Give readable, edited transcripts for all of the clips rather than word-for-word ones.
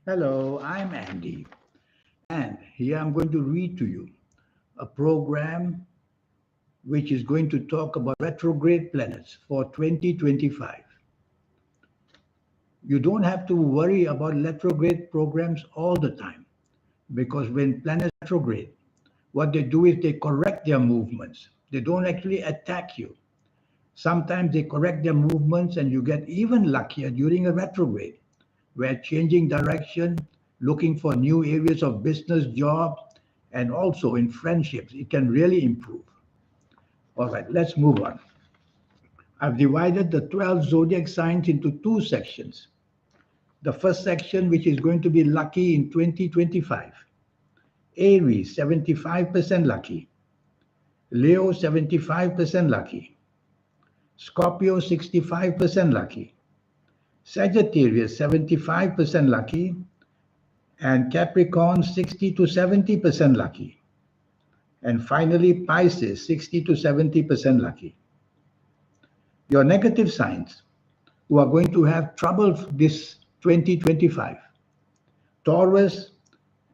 Hello, I'm Andy, and here I'm going to read to you a program which is going to talk about retrograde planets for 2025. You don't have to worry about retrograde programs all the time because when planets retrograde, what they do is they correct their movements. They don't actually attack you. Sometimes they correct their movements and you get even luckier during a retrograde, where changing direction, looking for new areas of business, job, and also in friendships, it can really improve. All right, let's move on. I've divided the 12 zodiac signs into two sections. The first section, which is going to be lucky in 2025, Aries, 75% lucky, Leo, 75% lucky, Scorpio, 65% lucky, Sagittarius, 75% lucky, and Capricorn, 60 to 70% lucky. And finally, Pisces, 60 to 70% lucky. Your negative signs who are going to have trouble this 2025. Taurus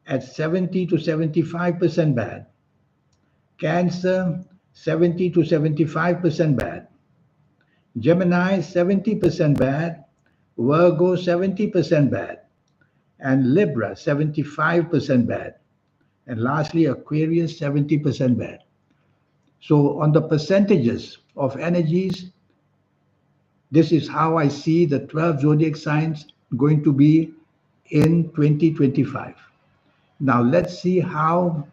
at 70 to 75% bad. Cancer, 70 to 75% bad. Gemini, 70% bad. Virgo, 70% bad. And Libra, 75% bad. And lastly, Aquarius, 70% bad. So, on the percentages of energies, this is how I see the 12 zodiac signs going to be in 2025. Now, let's see how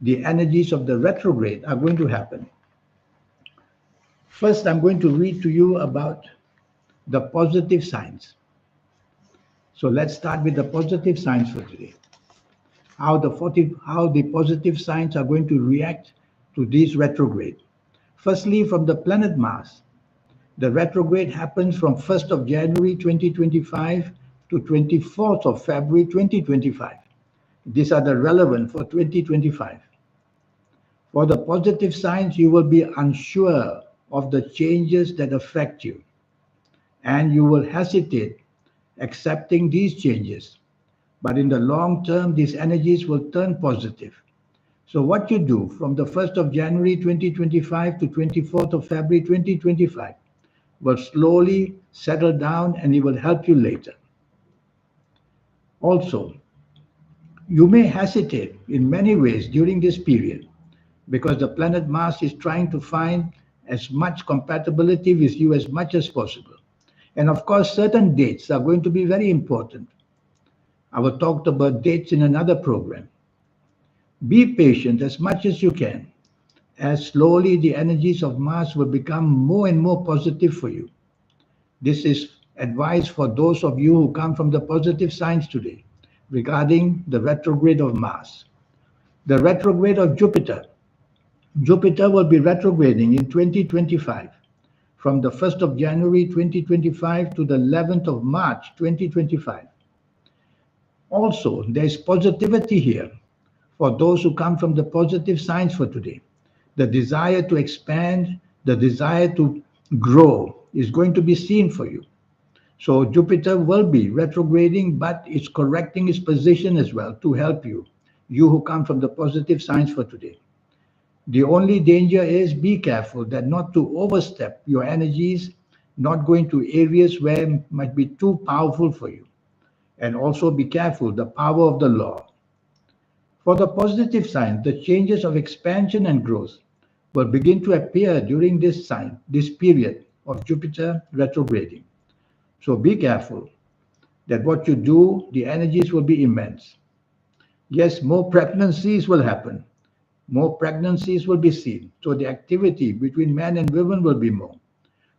the energies of the retrograde are going to happen. First, I'm going to read to you about the positive signs. So, let's start with the positive signs for today. How the positive signs are going to react to this retrograde. Firstly, from the planet Mars, the retrograde happens from 1st of January 2025 to 24th of February 2025. These are the relevant for 2025. For the positive signs, you will be unsure of the changes that affect you, and you will hesitate accepting these changes. But in the long term, these energies will turn positive. So what you do from the 1st of January 2025 to 24th of February 2025 will slowly settle down and it will help you later. Also, you may hesitate in many ways during this period because the planet Mars is trying to find as much compatibility with you as much as possible. And of course, certain dates are going to be very important. I will talk about dates in another program. Be patient as much as you can, as slowly the energies of Mars will become more and more positive for you. This is advice for those of you who come from the positive signs today regarding the retrograde of Mars. The retrograde of Jupiter. Jupiter will be retrograding in 2025 from the 1st of January 2025 to the 11th of March 2025. Also, there is positivity here for those who come from the positive signs for today. The desire to expand, the desire to grow is going to be seen for you. So Jupiter will be retrograding, but it's correcting its position as well to help you, you who come from the positive signs for today. The only danger is be careful that not to overstep your energies, not going to areas where it might be too powerful for you. And also be careful the power of the law. For the positive signs, the changes of expansion and growth will begin to appear during this period of Jupiter retrograding. So be careful that what you do, the energies will be immense. Yes, more pregnancies will happen. More pregnancies will be seen. So the activity between men and women will be more.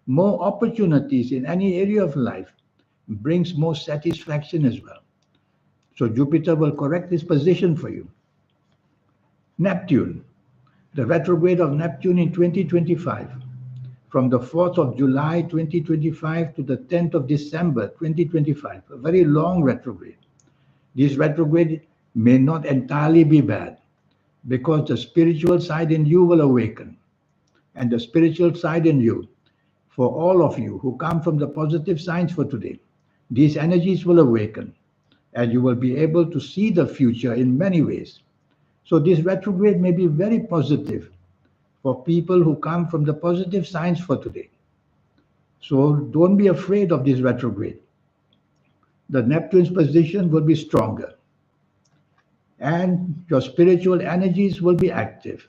More opportunities in any area of life brings more satisfaction as well. So Jupiter will correct this position for you. Neptune, the retrograde of Neptune in 2025, from the 4th of July 2025 to the 10th of December 2025, a very long retrograde. This retrograde may not entirely be bad because the spiritual side in you will awaken. And the spiritual side in you, for all of you who come from the positive signs for today, these energies will awaken. and you will be able to see the future in many ways. So this retrograde may be very positive for people who come from the positive signs for today. So don't be afraid of this retrograde. The Neptune's position will be stronger, and your spiritual energies will be active.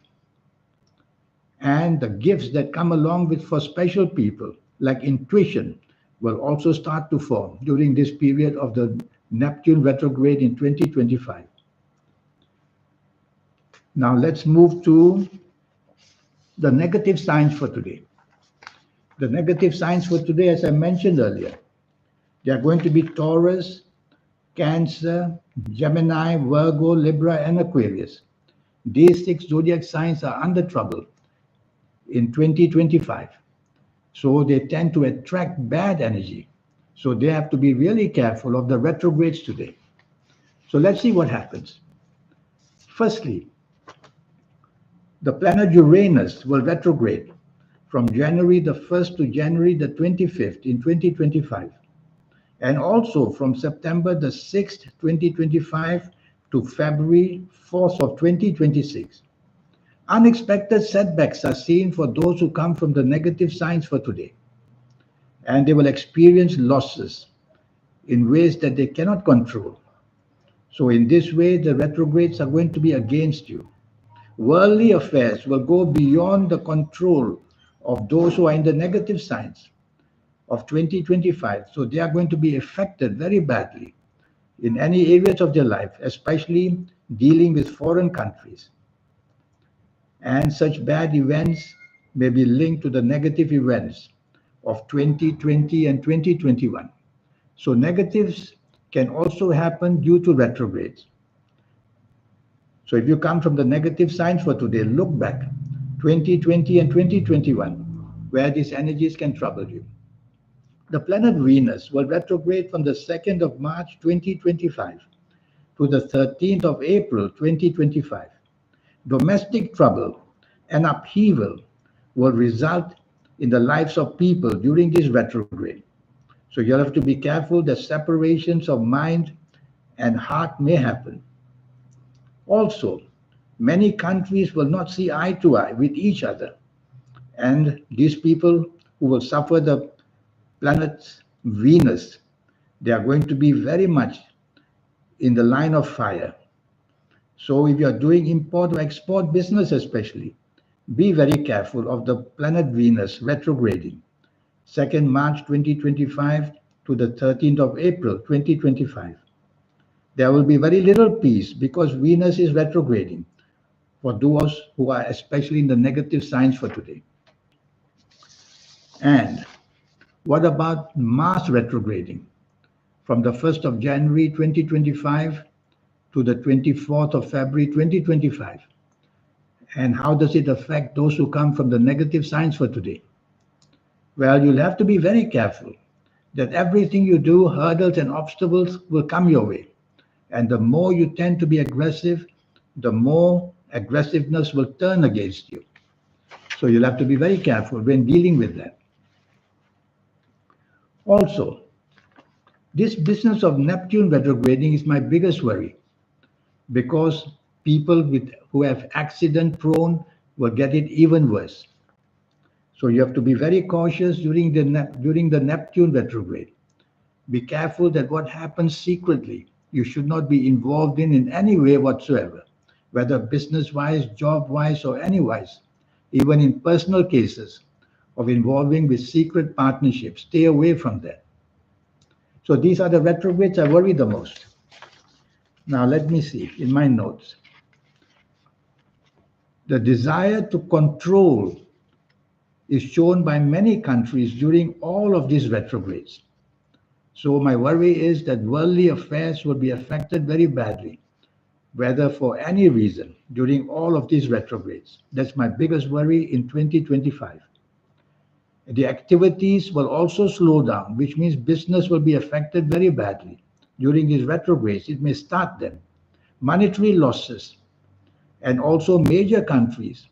And the gifts that come along with for special people, like intuition, will also start to form during this period of the Neptune retrograde in 2025. Now let's move to the negative signs for today. The negative signs for today, as I mentioned earlier, they are going to be Taurus, Cancer, Gemini, Virgo, Libra, and Aquarius. These 6 zodiac signs are under trouble in 2025. So they tend to attract bad energy. So they have to be really careful of the retrogrades today. So let's see what happens. Firstly, the planet Uranus will retrograde from January the 1st to January the 25th in 2025. And also from September the 6th, 2025 to February 4th of 2026. Unexpected setbacks are seen for those who come from the negative signs for today. And they will experience losses in ways that they cannot control. So in this way, the retrogrades are going to be against you. Worldly affairs will go beyond the control of those who are in the negative signs of 2025. So they are going to be affected very badly in any areas of their life, especially dealing with foreign countries. And such bad events may be linked to the negative events of 2020 and 2021. So negatives can also happen due to retrogrades. So if you come from the negative signs for today, look back 2020 and 2021, where these energies can trouble you. The planet Venus will retrograde from the 2nd of March 2025 to the 13th of April 2025. Domestic trouble and upheaval will result in the lives of people during this retrograde. So you'll have to be careful that separations of mind and heart may happen. Also, many countries will not see eye to eye with each other. And these people who will suffer the planet Venus, they are going to be very much in the line of fire. So if you are doing import or export business especially, be very careful of the planet Venus retrograding 2nd March 2025 to the 13th of April 2025. There will be very little peace because Venus is retrograding for those who are especially in the negative signs for today. And what about Mars retrograding from the 1st of January 2025 to the 24th of February 2025? And how does it affect those who come from the negative signs for today? Well, you'll have to be very careful that everything you do, hurdles and obstacles will come your way. And the more you tend to be aggressive, the more aggressiveness will turn against you. So you'll have to be very careful when dealing with that. Also, this business of Neptune retrograding is my biggest worry, because people who have accident prone will get it even worse. So you have to be very cautious during the Neptune retrograde. Be careful that what happens secretly, you should not be involved in any way whatsoever, whether business-wise, job-wise, or anywise, even in personal cases of involving with secret partnerships. Stay away from that. So these are the retrogrades I worry the most. Now let me see in my notes. The desire to control is shown by many countries during all of these retrogrades. So my worry is that worldly affairs will be affected very badly, whether for any reason, during all of these retrogrades. That's my biggest worry in 2025. The activities will also slow down, which means business will be affected very badly. During these retrogrades, it may start them. Monetary losses, and also major countries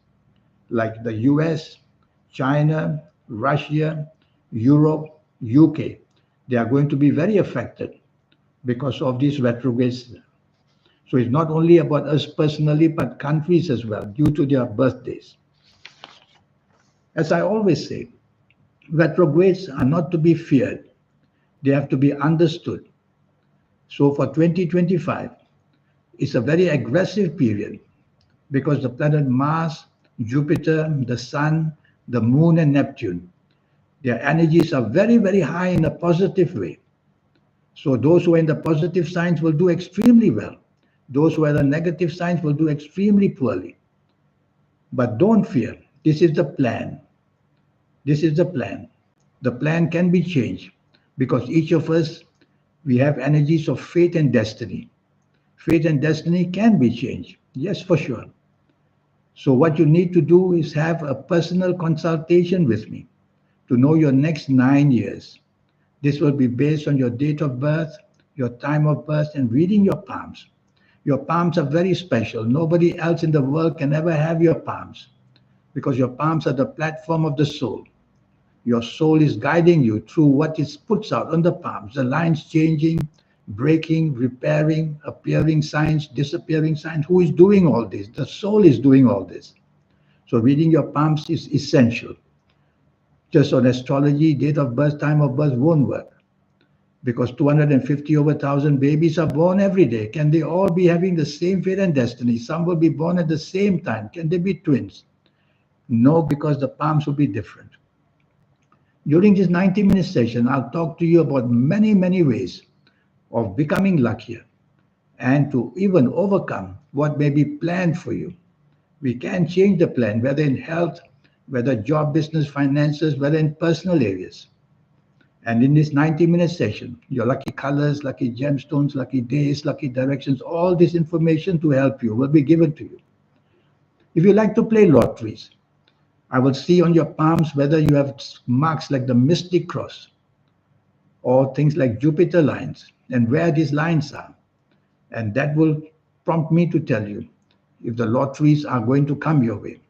like the US, China, Russia, Europe, UK, they are going to be very affected because of these retrogrades. So it's not only about us personally, but countries as well, due to their birthdays. As I always say, retrogrades are not to be feared, they have to be understood. So for 2025, it's a very aggressive period because the planet Mars, Jupiter, the Sun, the Moon, and Neptune, their energies are very, very high in a positive way. So those who are in the positive signs will do extremely well. Those who are the negative signs will do extremely poorly. But don't fear. This is the plan. This is the plan. The plan can be changed because each of us, we have energies of fate and destiny. Fate and destiny can be changed. Yes, for sure. So what you need to do is have a personal consultation with me to know your next 9 years. This will be based on your date of birth, your time of birth, and reading your palms. Your palms are very special. Nobody else in the world can ever have your palms because your palms are the platform of the soul. Your soul is guiding you through what it puts out on the palms, the lines changing, breaking, repairing, appearing signs, disappearing signs. Who is doing all this? The soul is doing all this. So reading your palms is essential. Just on astrology, date of birth, time of birth won't work because 250 over 1,000 babies are born every day. Can they all be having the same fate and destiny? Some will be born at the same time. Can they be twins? No, because the palms will be different. During this 90-minute session, I'll talk to you about many, many ways of becoming luckier and to even overcome what may be planned for you. We can change the plan, whether in health, whether job, business, finances, whether in personal areas. And in this 90-minute session, your lucky colors, lucky gemstones, lucky days, lucky directions, all this information to help you will be given to you. If you like to play lotteries, I will see on your palms whether you have marks like the mystic cross or things like Jupiter lines and where these lines are. And that will prompt me to tell you if the lotteries are going to come your way.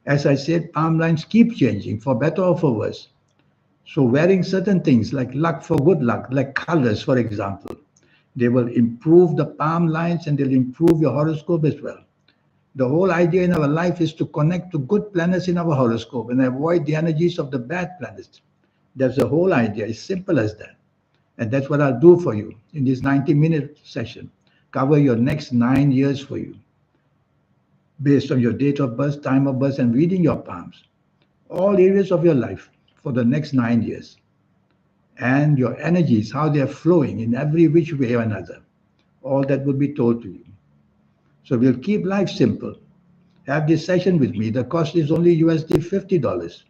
As I said, palm lines keep changing for better or for worse. So wearing certain things like luck for good luck, like colors, for example, they will improve the palm lines and they'll improve your horoscope as well. The whole idea in our life is to connect to good planets in our horoscope and avoid the energies of the bad planets. That's the whole idea. It's simple as that. And that's what I'll do for you in this 90-minute session. Cover your next 9 years for you based on your date of birth, time of birth, and reading your palms. All areas of your life for the next 9 years. And your energies, how they are flowing in every which way or another. All that will be told to you. So we'll keep life simple. Have this session with me. The cost is only USD $50.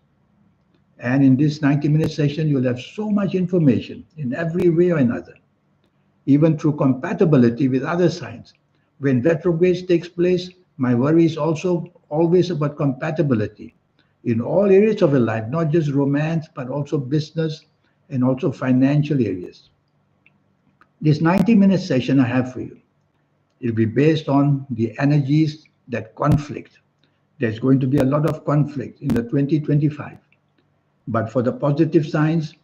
And in this 90-minute session, you'll have so much information in every way or another, even through compatibility with other signs. When retrogrades takes place, my worry is also always about compatibility in all areas of your life, not just romance, but also business and also financial areas. This 90-minute session I have for you, it'll be based on the energies that conflict. There's going to be a lot of conflict in the 2025. But for the positive signs,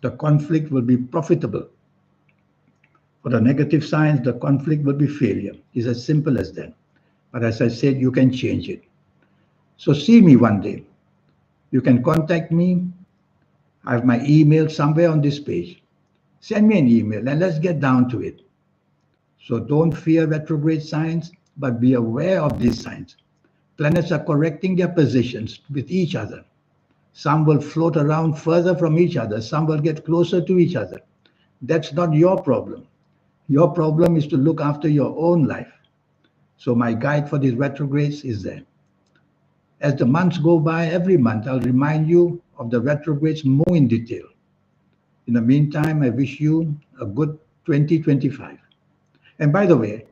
the conflict will be profitable. For the negative signs, the conflict will be failure. It's as simple as that. But as I said, you can change it. So see me one day. You can contact me. I have my email somewhere on this page. Send me an email and let's get down to it. So don't fear retrograde signs, but be aware of these signs. Planets are correcting their positions with each other. Some will float around further from each other. Some will get closer to each other. That's not your problem. Your problem is to look after your own life. So my guide for these retrogrades is there. As the months go by, every month, I'll remind you of the retrogrades more in detail. In the meantime, I wish you a good 2025. And by the way,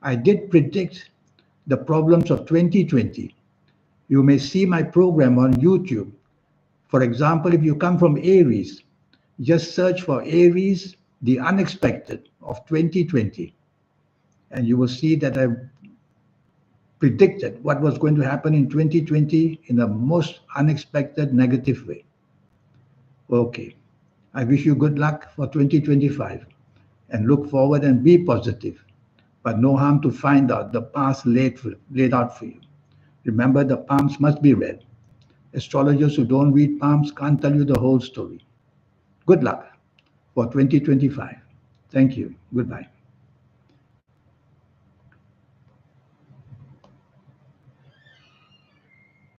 I did predict the problems of 2020. You may see my program on YouTube. For example, if you come from Aries, just search for Aries, the unexpected of 2020. And you will see that I predicted what was going to happen in 2020 in the most unexpected negative way. Okay. I wish you good luck for 2025. and look forward and be positive. But no harm to find out the path laid out for you. Remember, the palms must be read. Astrologers who don't read palms can't tell you the whole story. Good luck for 2025. Thank you. Goodbye.